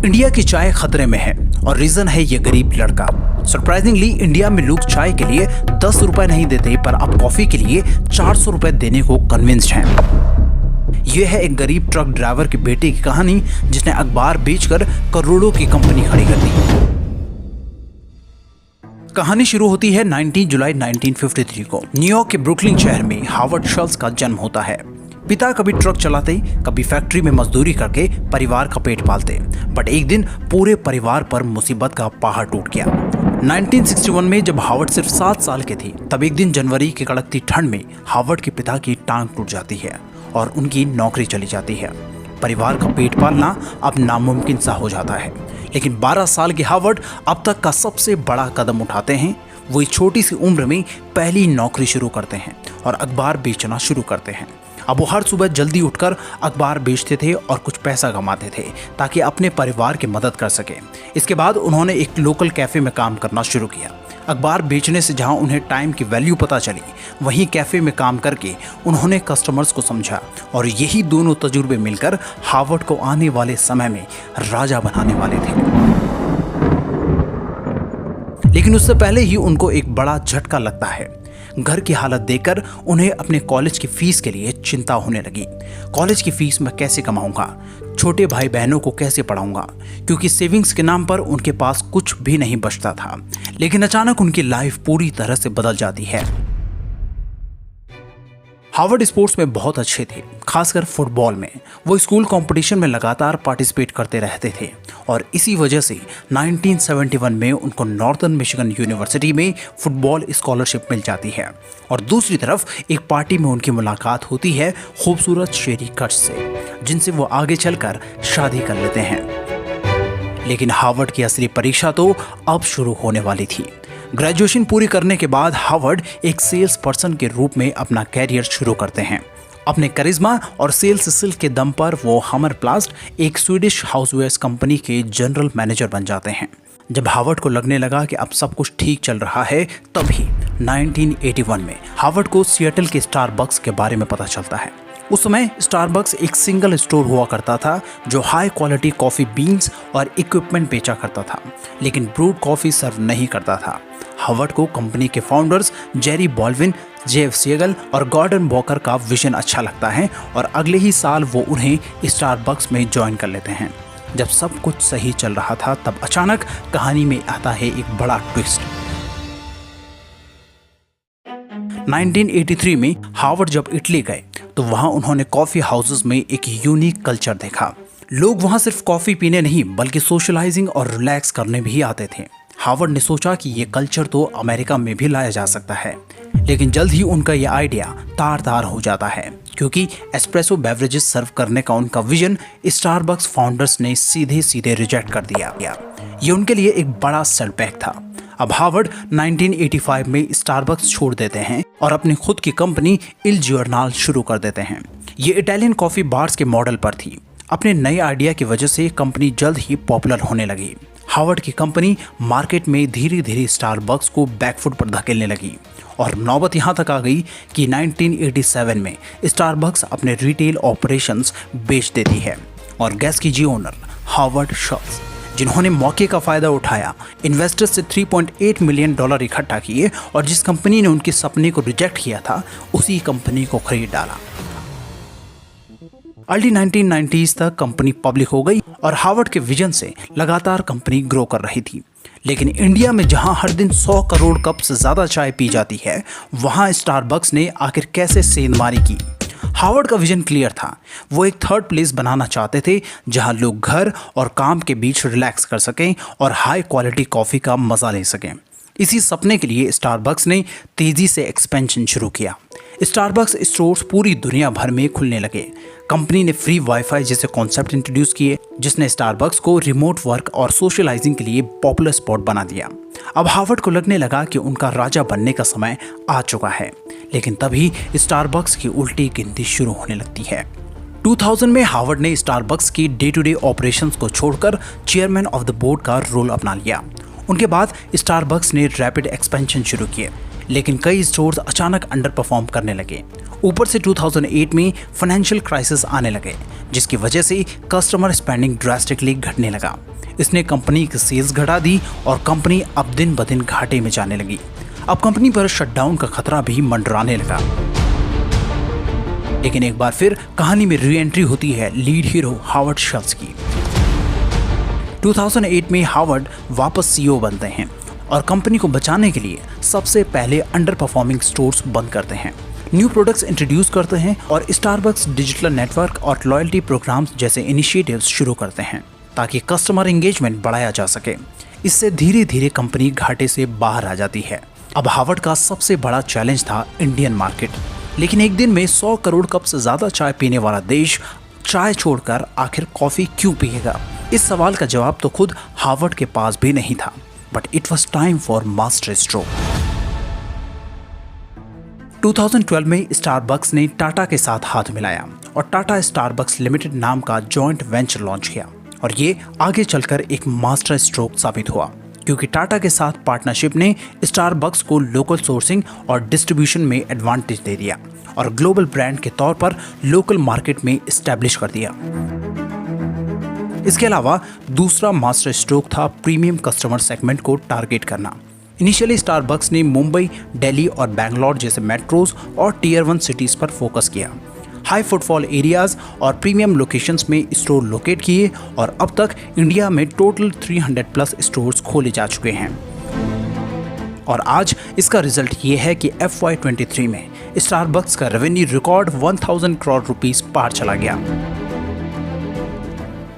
India की चाय खतरे में है और रीजन है ये गरीब लड़का। सरप्राइजिंगली इंडिया में लोग चाय के लिए 10 रुपए नहीं देते, पर अब कॉफी के लिए 400 रुपए देने को कन्विंस्ड हैं। यह है एक गरीब ट्रक ड्राइवर के बेटे की कहानी, जिसने अखबार बेचकर करोड़ों की कंपनी खड़ी कर दी। कहानी शुरू होती है 19 जुलाई 1953 को। न्यूयॉर्क के ब्रुकलिन शहर में हावर्ड शल्ट्ज का जन्म होता है। पिता कभी ट्रक चलाते, कभी फैक्ट्री में मजदूरी करके परिवार का पेट पालते, बट एक दिन पूरे परिवार पर मुसीबत का पहाड़ टूट गया। 1961 में जब हावर्ड सिर्फ 7 साल के थे, तब एक दिन जनवरी की कड़कती ठंड में हावर्ड के पिता की टांग टूट जाती है और उनकी नौकरी चली जाती है। परिवार का पेट पालना अब नामुमकिन सा हो जाता है। लेकिन 12 साल के हावर्ड अब तक का सबसे बड़ा कदम उठाते हैं। वो इस छोटी सी उम्र में पहली नौकरी शुरू करते हैं और अखबार बेचना शुरू करते हैं। अब वो हर सुबह जल्दी उठकर अखबार बेचते थे और कुछ पैसा कमाते थे ताकि अपने परिवार की मदद कर सके। इसके बाद उन्होंने एक लोकल कैफे में काम करना शुरू किया। अखबार बेचने से जहां उन्हें टाइम की वैल्यू पता चली, वहीं कैफे में काम करके उन्होंने कस्टमर्स को समझा और यही दोनों तजुर्बे मिलकर हावर्ड को आने वाले समय में राजा बनाने वाले थे। लेकिन उससे पहले ही उनको एक बड़ा झटका लगता है। घर की हालत देखकर उन्हें अपने कॉलेज की फीस के लिए चिंता होने लगी। कॉलेज की फीस मैं कैसे कमाऊंगा, छोटे भाई बहनों को कैसे पढ़ाऊंगा, क्योंकि सेविंग्स के नाम पर उनके पास कुछ भी नहीं बचता था। लेकिन अचानक उनकी लाइफ पूरी तरह से बदल जाती है। हावर्ड स्पोर्ट्स में बहुत अच्छे थे, खासकर फुटबॉल में। वो स्कूल कंपटीशन में लगातार पार्टिसिपेट करते रहते थे और इसी वजह से 1971 में उनको नॉर्थर्न मिशिगन यूनिवर्सिटी में फुटबॉल स्कॉलरशिप मिल जाती है। और दूसरी तरफ एक पार्टी में उनकी मुलाकात होती है खूबसूरत शेरी कट्स से, जिनसे वो आगे चलकर शादी कर लेते हैं। लेकिन हावर्ड की असली परीक्षा तो अब शुरू होने वाली थी। ग्रेजुएशन पूरी करने के बाद हावर्ड एक सेल्स पर्सन के रूप में अपना कैरियर शुरू करते हैं। अपने करिश्मा और सेल्स स्किल के दम पर वो हमरप्लास्ट, एक स्वीडिश हाउसवेयर्स कंपनी के जनरल मैनेजर बन जाते हैं। जब हावर्ड को लगने लगा कि अब सब कुछ ठीक चल रहा है, तभी 1981 में हावर्ड को सिएटल के स्टारबक्स के बारे में पता चलता है। उस समय स्टारबक्स एक सिंगल स्टोर हुआ करता था जो हाई क्वालिटी कॉफ़ी बीन्स और इक्विपमेंट बेचा करता था, लेकिन ब्रूड कॉफ़ी सर्व नहीं करता था। हावर्ड को कंपनी के फाउंडर्स जेरी बॉल्विन, जेफ सेगल और गॉर्डन वॉकर का विजन अच्छा लगता है और अगले ही साल वो उन्हें स्टारबक्स में ज्वाइन कर लेते हैं। जब सब कुछ सही चल रहा था, तब अचानक कहानी में आता है एक बड़ा ट्विस्ट। 1983 में हावर्ड जब इटली गए, तो वहां उन्होंने कॉफी हाउसेस में एक यूनिक कल्चर देखा। लोग वहां सिर्फ कॉफी पीने नहीं, बल्कि सोशलाइजिंग और रिलैक्स करने भी आते थे। हावर्ड ने सोचा कि ये कल्चर तो अमेरिका में भी लाया जा सकता है, लेकिन जल्द ही उनका ये आइडिया तार-तार हो जाता है, क्योंकि एस्प्रेसो बेवरेजेस सर्व करने का उनका विजन स्टारबक्स फाउंडर्स ने सीधे सीधे रिजेक्ट कर दिया। ये उनके लिए एक बड़ा सेटबैक था। अब हावर्ड 1985 में स्टारबक्स छोड़ देते हैं और अपनी खुद की कंपनी इल जियोर्नाल शुरू कर देते हैं। ये इटालियन कॉफी बार्स के मॉडल पर थी। अपने नए आइडिया की वजह से कंपनी जल्द ही पॉपुलर होने लगी। हावर्ड की कंपनी मार्केट में धीरे धीरे स्टारबक्स को बैकफुट पर धकेलने लगी और नौबत यहाँ तक आ गई कि 1987 में स्टारबक्स अपने रिटेल ऑपरेशंस बेच देती है और गैस की जी ओनर हावर्ड शल्ट्ज, जिन्होंने मौके का फायदा उठाया, इन्वेस्टर्स से $3.8 मिलियन इकट्ठा किए और जिस कंपनी ने उनके सपने को रिजेक्ट किया था, उसी कंपनी को खरीद डाला। अर्ली 1990s तक कंपनी पब्लिक हो गई और हावर्ड के विजन से लगातार कंपनी ग्रो कर रही थी। लेकिन इंडिया में जहां हर दिन 100 करोड़ कप से ज्यादा चाय पी जाती है, वहां स्टारबक्स ने आखिर कैसे सेंधमारी की। हावर्ड का विजन क्लियर था। वो एक थर्ड प्लेस बनाना चाहते थे जहां लोग घर और काम के बीच रिलैक्स कर सकें और हाई क्वालिटी कॉफ़ी का मज़ा ले सकें। इसी सपने के लिए स्टारबक्स ने तेज़ी से एक्सपेंशन शुरू किया। स्टारबक्स स्टोर्स पूरी दुनिया भर में खुलने लगे। कंपनी ने फ्री वाईफाई जैसे कॉन्सेप्ट इंट्रोड्यूस किए, जिसने स्टारबक्स को रिमोट वर्क और सोशलाइजिंग के लिए पॉपुलर स्पॉट बना दिया। अब हावर्ड को लगने लगा कि उनका राजा बनने का समय आ चुका है, लेकिन तभी स्टारबक्स की उल्टी गिनती शुरू होने लगती है। 2000 में हावर्ड ने स्टारबक्स की डे टू डे ऑपरेशंस को छोड़कर चेयरमैन ऑफ द बोर्ड का रोल अपना लिया। उनके बाद स्टारबक्स ने रैपिड एक्सपेंशन शुरू किए, लेकिन कई स्टोर्स अचानक अंडर परफॉर्म करने लगे। ऊपर से 2008 में फाइनेंशियल क्राइसिस आने लगे, जिसकी वजह से कस्टमर स्पेंडिंग ड्रास्टिकली घटने लगा। इसने कंपनी की सेल्स घटा दी और कंपनी अब दिन ब दिन घाटे में जाने लगी। अब कंपनी पर शटडाउन का खतरा भी मंडराने लगा। लेकिन एक बार फिर कहानी में री एंट्री होती है लीड हीरो हावर्ड शल्ट्ज की। 2008 में हावर्ड वापस सीईओ बनते हैं और कंपनी को बचाने के लिए सबसे पहले अंडर परफॉर्मिंग स्टोर्स बंद करते हैं, न्यू प्रोडक्ट्स इंट्रोड्यूस करते हैं और स्टारबक्स डिजिटल नेटवर्क और लॉयल्टी प्रोग्राम्स जैसे इनिशिएटिव्स शुरू करते हैं ताकि कस्टमर एंगेजमेंट बढ़ाया जा सके। इससे धीरे धीरे कंपनी घाटे से बाहर आ जाती है। अब हावर्ड का सबसे बड़ा चैलेंज था इंडियन मार्केट। लेकिन एक दिन में 100 करोड़ कप से ज्यादा चाय पीने वाला देश चाय छोड़कर आखिर कॉफी क्यों पिएगा? इस सवाल का जवाब तो खुद हावर्ड के पास भी नहीं था। But it was time for master stroke. 2012 में स्टारबक्स ने टाटा के साथ हाथ मिलाया और टाटा स्टारबक्स लिमिटेड नाम का जॉइंट वेंचर लॉन्च किया और ये आगे चलकर एक मास्टर स्ट्रोक साबित हुआ, क्योंकि टाटा के साथ पार्टनरशिप ने स्टारबक्स को लोकल सोर्सिंग और डिस्ट्रीब्यूशन में एडवांटेज दे दिया और ग्लोबल ब्रांड के तौर पर लोकल मार्केट में एस्टैब्लिश कर दिया। इसके अलावा दूसरा मास्टर स्ट्रोक था प्रीमियम कस्टमर सेगमेंट को टारगेट करना। इनिशियली स्टारबक्स ने मुंबई, दिल्ली और बैंगलोर जैसे मेट्रोज और टियर 1 सिटीज पर फोकस किया। हाई फुटफॉल एरियाज और प्रीमियम लोकेशंस में स्टोर लोकेट किए और अब तक इंडिया में टोटल 300 प्लस स्टोर्स खोले जा चुके हैं। और आज इसका रिजल्ट ये है कि FY23 में स्टारबक्स का रेवेन्यू रिकॉर्ड 1000 करोड़ रुपीस पार चला गया।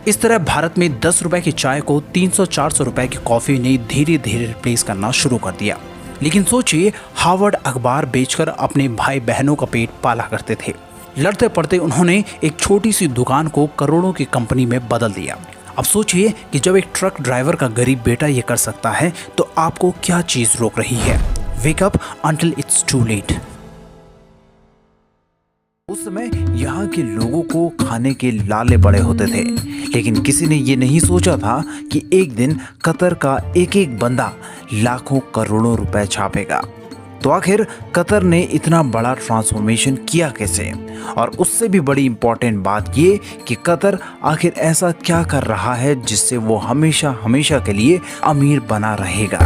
इस तरह भारत में 10 रुपए की चाय को 300-400 रुपए की कॉफी ने धीरे धीरे रिप्लेस करना शुरू कर दिया। लेकिन सोचिए, हावर्ड अखबार बेचकर अपने भाई बहनों का पेट पाला करते थे। लड़ते पड़ते उन्होंने एक छोटी सी दुकान को करोड़ों की कंपनी में बदल दिया। अब सोचिए कि जब एक ट्रक ड्राइवर का गरीब बेटा ये कर सकता है तो आपको क्या चीज रोक रही है? Wake up until it's too late. उस समय यहाँ के लोगों को खाने के लाले बड़े होते थे, लेकिन किसी ने ये नहीं सोचा था कि एक दिन कतर का एक एक बंदा लाखों करोड़ों रुपए छापेगा। तो आखिर कतर ने इतना बड़ा ट्रांसफॉर्मेशन किया कैसे? और उससे भी बड़ी इंपॉर्टेंट बात ये कि कतर आखिर ऐसा क्या कर रहा है जिससे वो हमेशा हमेशा के लिए अमीर बना रहेगा।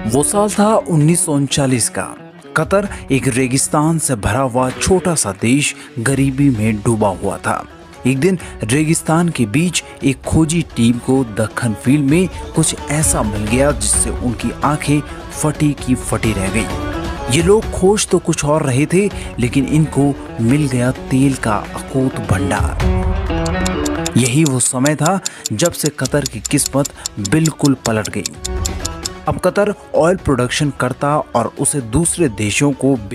वो साल था 1939 का। कतर एक रेगिस्तान से भरा हुआ छोटा सा देश गरीबी में डूबा हुआ था। एक दिन रेगिस्तान के बीच एक खोजी टीम को दक्खन फील्ड में कुछ ऐसा मिल गया जिससे उनकी आंखें फटी की फटी रह गई। ये लोग खोज तो कुछ और रहे थे, लेकिन इनको मिल गया तेल का अकूत भंडार। यही वो समय था जब से कतर की किस्मत बिल्कुल पलट गई। अब कतर ऑयल प्रोडक्शन करता और उसे दूसरे देशों को